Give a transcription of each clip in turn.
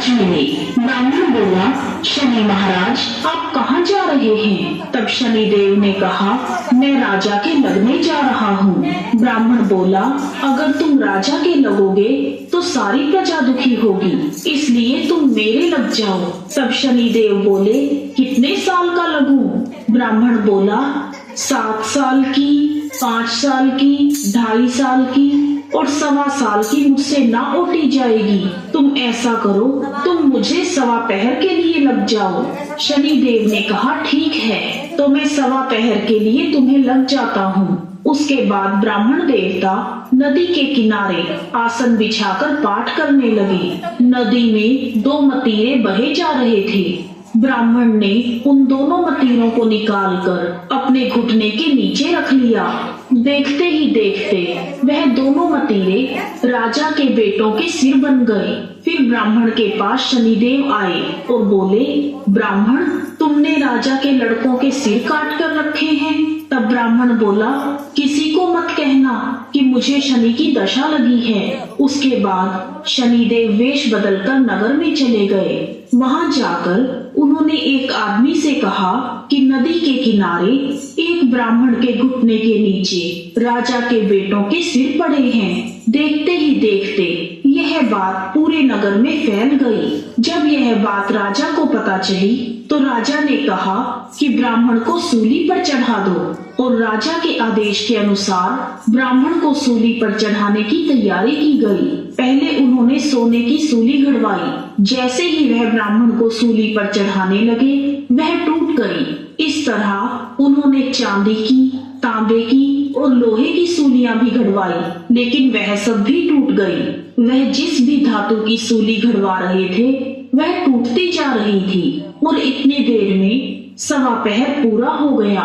महाराज मिले। ब्राह्मण बोला, शनि महाराज आप कहाँ जा रहे हैं? तब शनिदेव ने कहा, मैं राजा के लगने जा रहा हूँ। ब्राह्मण बोला, अगर तुम राजा के लगोगे तो सारी प्रजा दुखी होगी, इसलिए तुम मेरे लग जाओ। तब शनिदेव बोले, कितने साल का लगूं? ब्राह्मण बोला, 7 साल की, 5 साल की, 2.5 साल की और 1.25 साल की मुझसे ना ओटी जाएगी। तुम ऐसा करो, तुम मुझे 1.25 पहर के लिए लग जाओ। शनिदेव ने कहा, ठीक है, तो मैं 1.25 पहर के लिए तुम्हें लग जाता हूँ। उसके बाद ब्राह्मण देवता नदी के किनारे आसन बिछाकर पाठ करने लगे। नदी में 2 मतीरे बहे जा रहे थे। ब्राह्मण ने उन दोनों मतीरों को निकालकर अपने घुटने के नीचे रख लिया। देखते ही देखते वह दोनों मतीरे राजा के बेटों के सिर बन गए। फिर ब्राह्मण के पास शनिदेव आए और बोले, ब्राह्मण तुमने राजा के लड़कों के सिर काट कर रखे हैं। तब ब्राह्मण बोला, किसी को मत कहना कि मुझे शनि की दशा लगी है। उसके बाद शनिदेव वेश बदलकर नगर में चले गए। वहां जाकर उन्होंने एक आदमी से कहा कि नदी के किनारे एक ब्राह्मण के घुटने के नीचे राजा के बेटों के सिर पड़े हैं। देखते ही देखते यह बात पूरे नगर में फैल गई। जब यह बात राजा को पता चली तो राजा ने कहा कि ब्राह्मण को सूली पर चढ़ा दो और राजा के आदेश के अनुसार ब्राह्मण को सूली पर चढ़ाने की तैयारी की गई। पहले उन्होंने सोने की सूली घड़वाई। जैसे ही वह ब्राह्मण को सूली पर चढ़ाने लगे वह टूट गई। इस तरह उन्होंने चांदी की, तांबे की और लोहे की सूलियां भी घड़वाई, लेकिन वह सब भी टूट गई। वह जिस भी धातु की सूली घड़वा रहे थे वह टूटती जा रही थी और इतनी देर में 1.25 पहर पूरा हो गया।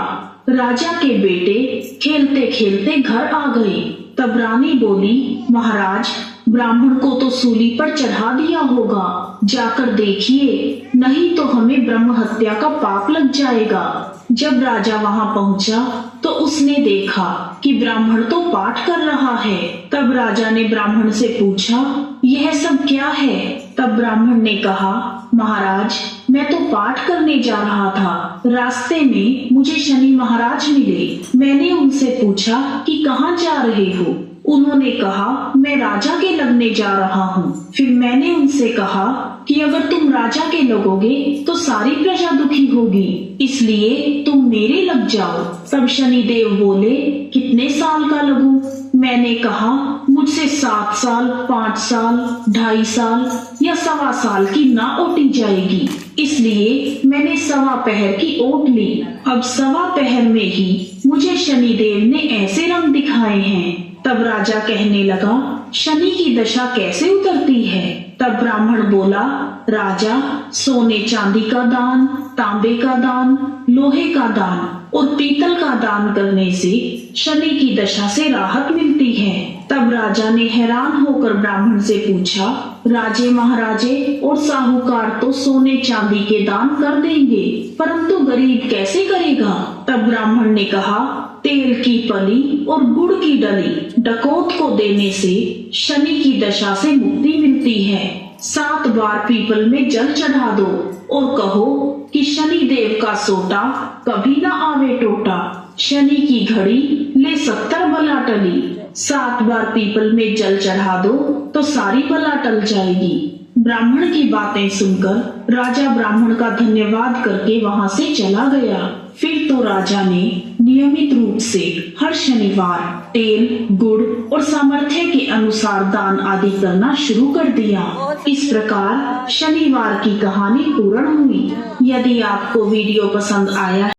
राजा के बेटे खेलते खेलते घर आ गए। तब रानी बोली, महाराज ब्राह्मण को तो सूली पर चढ़ा दिया होगा, जाकर देखिए, नहीं तो हमें ब्रह्म हत्या का पाप लग जाएगा। जब राजा वहां पहुंचा तो उसने देखा कि ब्राह्मण तो पाठ कर रहा है। तब राजा ने ब्राह्मण से पूछा, यह सब क्या है? तब ब्राह्मण ने कहा, महाराज मैं तो पाठ करने जा रहा था। रास्ते में मुझे शनि महाराज मिले। मैंने उनसे पूछा कि कहाँ जा रहे हो? उन्होंने कहा, मैं राजा के लगने जा रहा हूँ। फिर मैंने उनसे कहा कि अगर तुम राजा के लगोगे तो सारी प्रजा दुखी होगी, इसलिए तुम मेरे लग जाओ। तब शनिदेव बोले, कितने साल का लगूं? मैंने कहा, मुझसे 7 साल, 5 साल, 2.5 साल या 1.25 साल की ना ओटी जाएगी, इसलिए मैंने 1.25 पहर की ओट ली। अब 1.25 पहर में ही मुझे शनिदेव ने ऐसे रंग दिखाए हैं। तब राजा कहने लगा, शनि की दशा कैसे उतरती है? तब ब्राह्मण बोला, राजा सोने चांदी का दान, तांबे का दान, लोहे का दान और पीतल का दान करने से शनि की दशा से राहत मिलती है। तब राजा ने हैरान होकर ब्राह्मण से पूछा, राजे महाराजे और साहूकार तो सोने चांदी के दान कर देंगे, परंतु गरीब कैसे करेगा? तब ब्राह्मण ने कहा, तेल की पली और गुड़ की डली डकौत को देने से शनि की दशा से मुक्ति मिलती है। 7 बार पीपल में जल चढ़ा दो और कहो कि शनि देव का सोटा कभी ना आवे टोटा। शनि की घड़ी ले 70 बला टली। 7 बार पीपल में जल चढ़ा दो तो सारी बला टल जाएगी। ब्राह्मण की बातें सुनकर राजा ब्राह्मण का धन्यवाद करके वहां से चला गया। फिर तो राजा ने नियमित रूप से हर शनिवार तेल, गुड़ और सामर्थ्य के अनुसार दान आदि करना शुरू कर दिया। इस प्रकार शनिवार की कहानी पूर्ण हुई। यदि आपको वीडियो पसंद आया